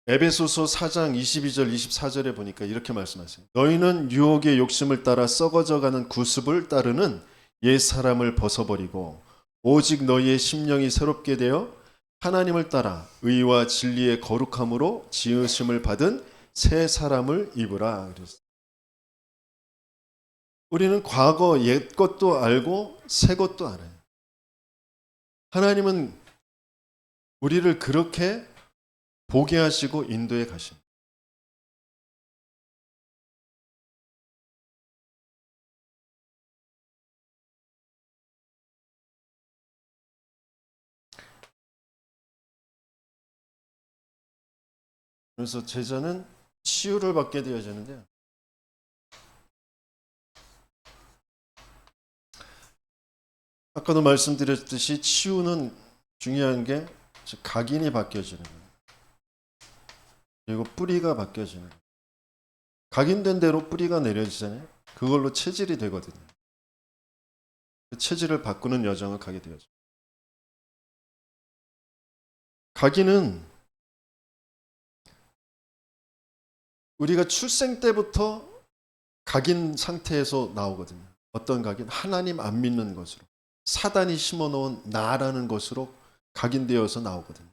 에베소서 4장 22절 24절에 보니까 이렇게 말씀하세요. 너희는 유혹의 욕심을 따라 썩어져가는 구습을 따르는 옛 사람을 벗어버리고 오직 너희의 심령이 새롭게 되어 하나님을 따라 의와 진리의 거룩함으로 지으심을 받은 새 사람을 입으라. 그랬어요. 우리는 과거 옛 것도 알고 새 것도 알아요. 하나님은 우리를 그렇게 보게 하시고 인도해 가십니다. 그래서 제자는 치유를 받게 되어지는데요. 아까도 말씀드렸듯이 치유는 중요한 게 각인이 바뀌어지는 거예요. 그리고 뿌리가 바뀌어지는 거예요. 각인된 대로 뿌리가 내려지잖아요. 그걸로 체질이 되거든요. 그 체질을 바꾸는 여정을 가게 되어죠. 각인은 우리가 출생 때부터 각인 상태에서 나오거든요. 어떤 각인? 하나님 안 믿는 것으로. 사단이 심어놓은 나라는 것으로 각인되어서 나오거든요.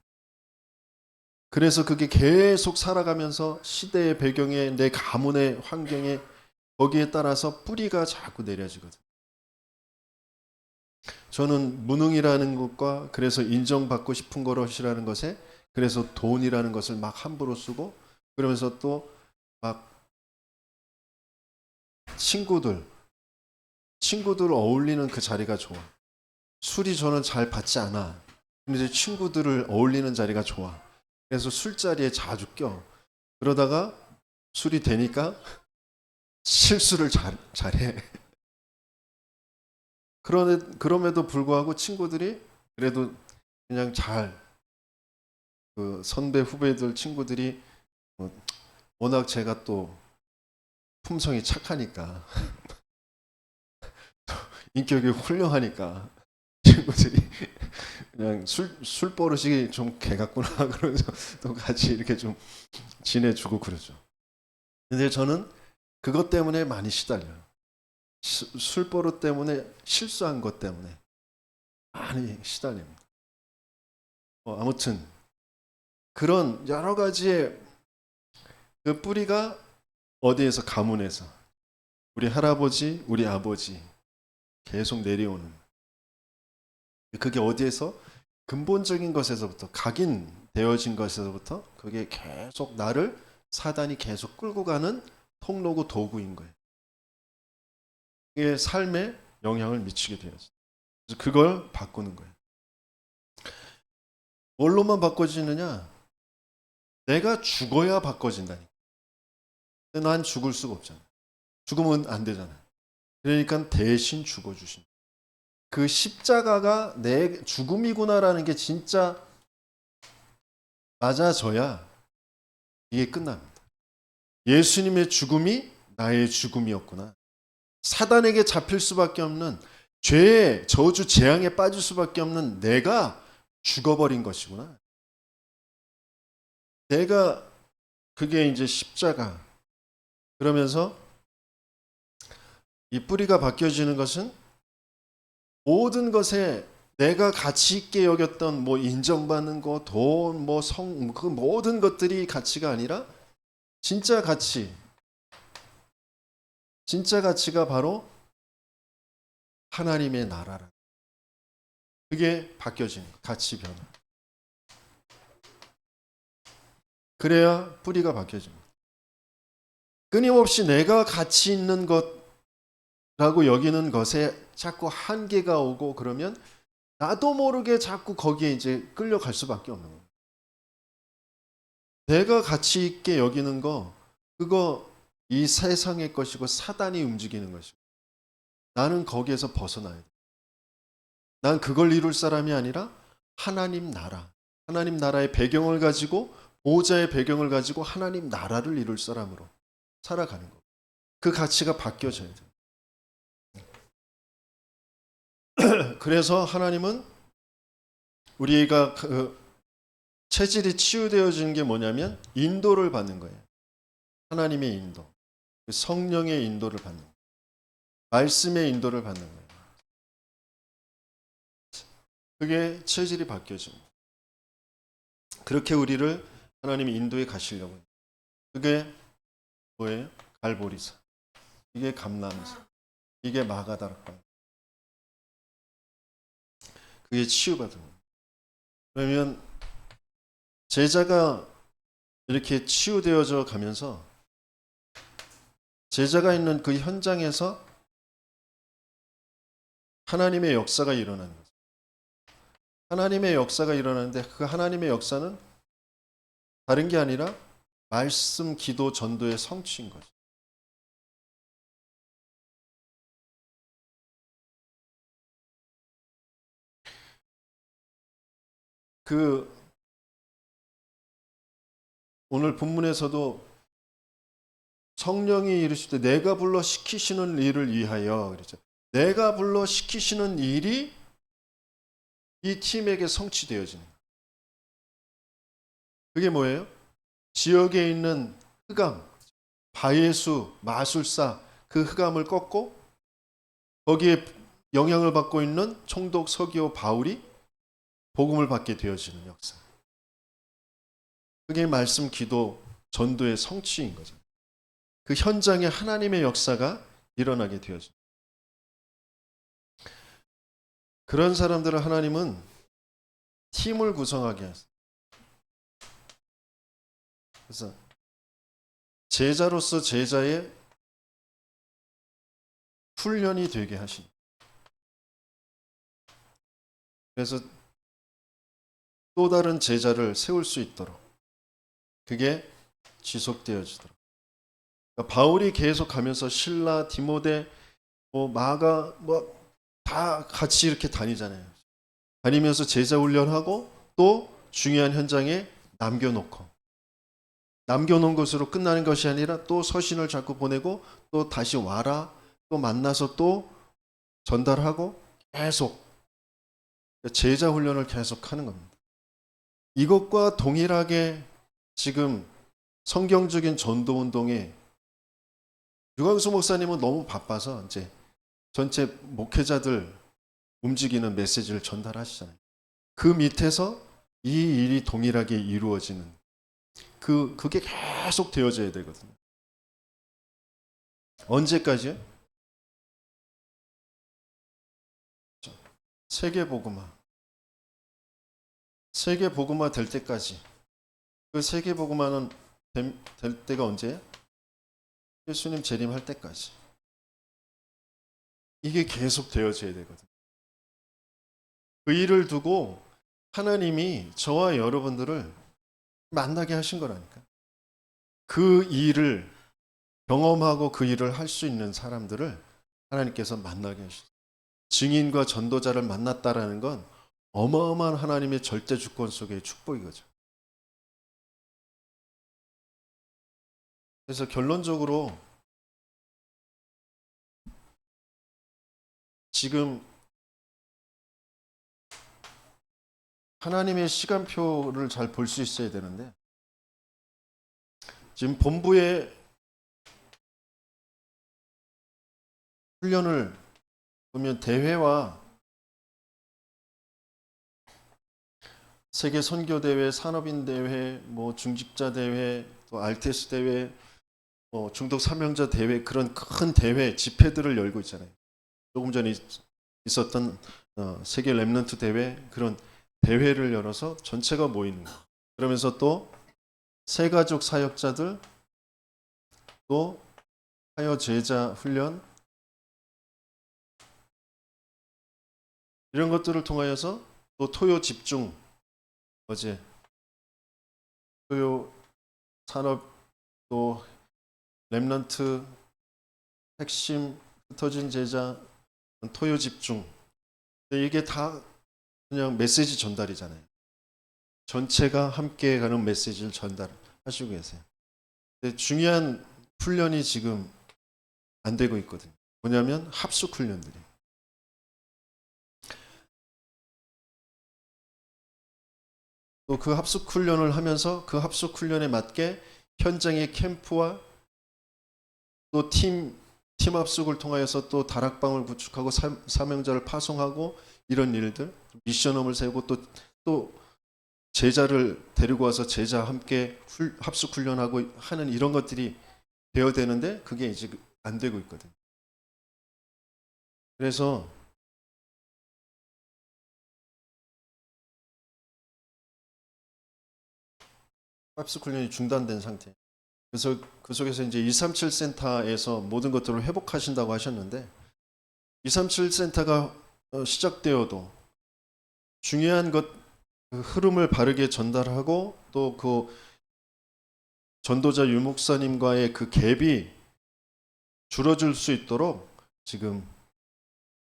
그래서 그게 계속 살아가면서 시대의 배경에 내 가문의 환경에 거기에 따라서 뿌리가 자꾸 내려지거든요. 저는 무능이라는 것과 그래서 인정받고 싶은 것이라는 것에 그래서 돈이라는 것을 막 함부로 쓰고 그러면서 또 막 친구들 어울리는 그 자리가 좋아. 술이 저는 잘 받지 않아. 근데 친구들을 어울리는 자리가 좋아. 그래서 술자리에 자주 껴. 그러다가 술이 되니까 실수를 잘해. 그럼에도 불구하고 친구들이 그래도 그냥 그 선배 후배들 친구들이 워낙 제가 또 품성이 착하니까 인격이 훌륭하니까 친구들이 그냥 술 버릇이 좀 개같구나 그러면서 또 같이 이렇게 좀 지내주고 그러죠. 근데 저는 그것 때문에 많이 시달려요. 술 버릇 때문에 실수한 것 때문에 많이 시달립니다. 아무튼 그런 여러 가지의 그 뿌리가 어디에서 가문에서 우리 할아버지, 우리 아버지 계속 내려오는 그게 어디에서 근본적인 것에서부터 각인되어진 것에서부터 그게 계속 나를 사단이 계속 끌고 가는 통로고 도구인 거예요. 그게 삶에 영향을 미치게 되어서 그래서 그걸 바꾸는 거예요. 뭘로만 바꿔지느냐? 내가 죽어야 바꿔진다니까. 근데 난 죽을 수가 없잖아. 죽으면 안 되잖아. 그러니까 대신 죽어주신 그 십자가가 내 죽음이구나라는 게 진짜 맞아져야 이게 끝납니다. 예수님의 죽음이 나의 죽음이었구나. 사단에게 잡힐 수밖에 없는 죄의 저주 재앙에 빠질 수밖에 없는 내가 죽어버린 것이구나. 내가 그게 이제 십자가. 그러면서 이 뿌리가 바뀌어지는 것은 모든 것에 내가 가치 있게 여겼던 뭐 인정받는 거, 돈, 뭐 성, 그 모든 것들이 가치가 아니라 진짜 가치. 진짜 가치가 바로 하나님의 나라라. 그게 바뀌어지는 거, 가치 변화. 그래야 뿌리가 바뀌어집니다. 끊임없이 내가 가치 있는 것라고 여기는 것에 자꾸 한계가 오고 그러면 나도 모르게 자꾸 거기에 이제 끌려갈 수밖에 없는 거예요. 내가 가치 있게 여기는 거, 그거 이 세상의 것이고 사단이 움직이는 것이고 나는 거기에서 벗어나야 돼. 난 그걸 이룰 사람이 아니라 하나님 나라, 하나님 나라의 배경을 가지고 보호자의 배경을 가지고 하나님 나라를 이룰 사람으로 살아가는 거. 그 가치가 바뀌어져야 돼. 그래서 하나님은 우리가 그 체질이 치유되어지는 게 뭐냐면 인도를 받는 거예요. 하나님의 인도, 성령의 인도를 받는 거예요. 말씀의 인도를 받는 거예요. 그게 체질이 바뀌어집니다. 그렇게 우리를 하나님이 인도에 가시려고 해요. 그게 뭐예요? 갈보리사. 이게 감람사. 이게 마가다락방. 그게 치유받은 거예요. 그러면 제자가 이렇게 치유되어져 가면서 제자가 있는 그 현장에서 하나님의 역사가 일어나는 거죠. 하나님의 역사가 일어나는데 그 하나님의 역사는 다른 게 아니라 말씀, 기도, 전도의 성취인 거죠. 그 오늘 본문에서도 성령이 이르실 때 내가 불러 시키시는 일을 위하여 그러죠. 내가 불러 시키시는 일이 이 팀에게 성취되어지는 거예요. 그게 뭐예요? 지역에 있는 흑암, 바예수, 마술사 그 흑암을 꺾고 거기에 영향을 받고 있는 총독 서기오 바울이 복음을 받게 되어지는 역사. 그게 말씀, 기도, 전도의 성취인 거죠. 그 현장에 하나님의 역사가 일어나게 되어집니다. 그런 사람들을 하나님은 팀을 구성하게 하세요. 그래서 제자로서 제자의 훈련이 되게 하신. 그래서 또 다른 제자를 세울 수 있도록 그게 지속되어지도록. 그러니까 바울이 계속 가면서 실라, 디모데, 마가 다 같이 이렇게 다니잖아요. 다니면서 제자 훈련하고 또 중요한 현장에 남겨놓은 것으로 끝나는 것이 아니라 또 서신을 자꾸 보내고 또 다시 와라, 또 만나서 또 전달하고 계속 제자 훈련을 계속 하는 겁니다. 이것과 동일하게 지금 성경적인 전도 운동에 유광수 목사님은 너무 바빠서 이제 전체 목회자들 움직이는 메시지를 전달하시잖아요. 그 밑에서 이 일이 동일하게 이루어지는 그게 계속 되어져야 되거든요. 언제까지요? 세계복음화 될 때까지. 그 세계복음화는 될 때가 언제예요? 예수님 재림할 때까지. 이게 계속 되어져야 되거든요. 그 일을 두고 하나님이 저와 여러분들을 만나게 하신 거라니까. 그 일을 경험하고 그 일을 할 수 있는 사람들을 하나님께서 만나게 하셨어요. 증인과 전도자를 만났다라는 건 어마어마한 하나님의 절대 주권 속의 축복이거죠. 그래서 결론적으로 지금 하나님의 시간표를 잘 볼 수 있어야 되는데, 지금 본부의 훈련을 보면 대회와 세계 선교 대회, 산업인 대회, 뭐 중직자 대회, 또 알테스 대회, 중독 사명자 대회, 그런 큰 대회 집회들을 열고 있잖아요. 조금 전에 있었던 세계 렘넌트 대회, 그런 대회를 열어서 전체가 모이는 거예요. 그러면서 또 세가족 사역자들, 또 하여 제자 훈련, 이런 것들을 통하여서 또 토요 집중, 어제 토요 산업, 또 렘넌트, 핵심, 흩어진 제자, 토요 집중, 이게 다 그냥 메시지 전달이잖아요. 전체가 함께 가는 메시지를 전달하시고 계세요. 근데 중요한 훈련이 지금 안 되고 있거든요. 뭐냐면 합숙 훈련들이. 또 그 합숙 훈련을 하면서 그 합숙 훈련에 맞게 현장의 캠프와 또 팀 합숙을 통하여서 또 다락방을 구축하고 사명자를 파송하고, 이런 일들, 미션홈을 세우고 또 제자를 데리고 와서 제자 함께 합숙 훈련하고 하는 이런 것들이 되어야 되는데 그게 이제 안 되고 있거든요. 그래서 합숙 훈련이 중단된 상태. 그래서 그 속에서 이제 237 센터에서 모든 것들을 회복하신다고 하셨는데, 237 센터가 시작되어도 중요한 그 흐름을 바르게 전달하고, 또 그 전도자 유목사님과의 그 갭이 줄어들 수 있도록 지금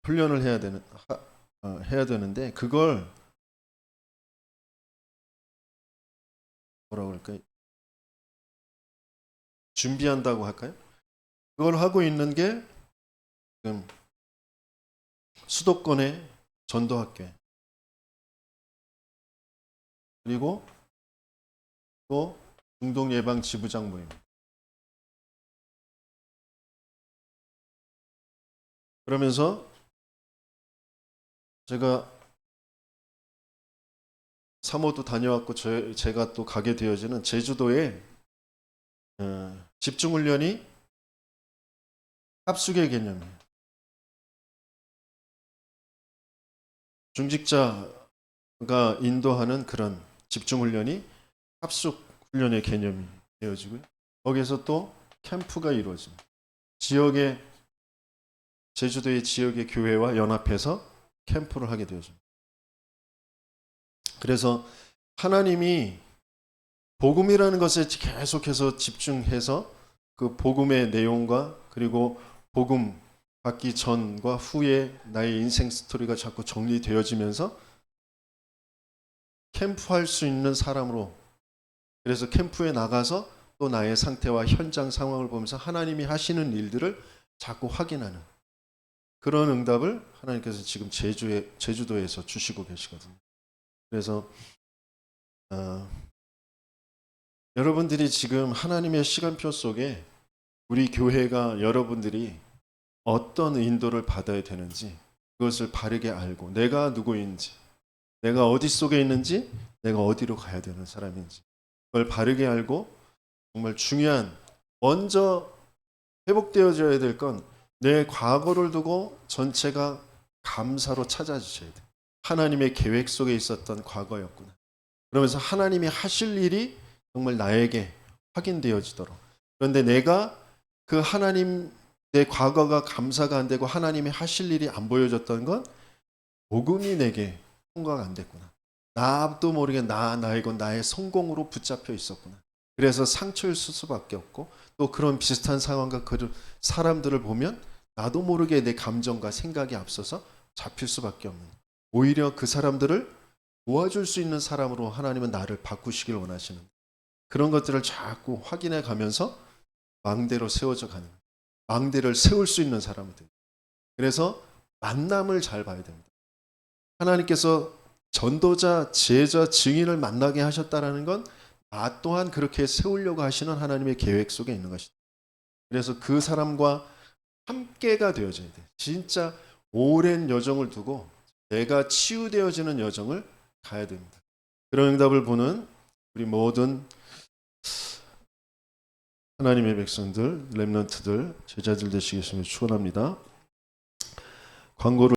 훈련을 해야 되는데, 그걸 뭐라고 할까요? 준비한다고 할까요? 그걸 하고 있는 게 지금 수도권의 전도학교, 그리고 또 중동 예방 지부장 모임. 그러면서 제가 사모도 다녀왔고 제가 또 가게 되어지는 제주도에 집중훈련이 합숙의 개념이에요. 중직자가 인도하는 그런 집중훈련이 합숙훈련의 개념이 되어지고요. 거기에서 또 캠프가 이루어집니다. 제주도의 지역의 교회와 연합해서 캠프를 하게 되어집니다. 그래서 하나님이 복음이라는 것에 계속해서 집중해서 그 복음의 내용과, 그리고 복음 받기 전과 후에 나의 인생 스토리가 자꾸 정리되어지면서 캠프할 수 있는 사람으로, 그래서 캠프에 나가서 또 나의 상태와 현장 상황을 보면서 하나님이 하시는 일들을 자꾸 확인하는 그런 응답을 하나님께서 지금 제주도에서 주시고 계시거든요. 그래서 여러분들이 지금 하나님의 시간표 속에 우리 교회가 여러분들이 어떤 인도를 받아야 되는지, 그것을 바르게 알고 내가 누구인지, 내가 어디 속에 있는지, 내가 어디로 가야 되는 사람인지, 그걸 바르게 알고, 정말 중요한, 먼저 회복되어져야 될 건 내 과거를 두고 전체가 감사로 찾아주셔야 돼요. 하나님의 계획 속에 있었던 과거였구나. 그러면서 하나님이 하실 일이 정말 나에게 확인되어지도록. 그런데 내가 그 하나님, 내 과거가 감사가 안 되고 하나님이 하실 일이 안 보여졌던 건 복음이 내게 통과가 안 됐구나. 나도 모르게 나이고 나의 성공으로 붙잡혀 있었구나. 그래서 상처일 수밖에 없고, 또 그런 비슷한 상황과 그 사람들을 보면 나도 모르게 내 감정과 생각이 앞서서 잡힐 수밖에 없는, 오히려 그 사람들을 도와줄 수 있는 사람으로 하나님은 나를 바꾸시길 원하시는, 그런 것들을 자꾸 확인해 가면서 망대로 세워져 가는, 망대를 세울 수 있는 사람이 됩니다. 그래서 만남을 잘 봐야 됩니다. 하나님께서 전도자, 제자, 증인을 만나게 하셨다라는 건 나 또한 그렇게 세우려고 하시는 하나님의 계획 속에 있는 것이다. 그래서 그 사람과 함께가 되어져야 돼. 진짜 오랜 여정을 두고 내가 치유되어지는 여정을 가야 됩니다. 그런 응답을 보는 우리 모든 하나님의 백성들, 렘넌트들, 제자들 되시겠음을 축원합니다. 광고를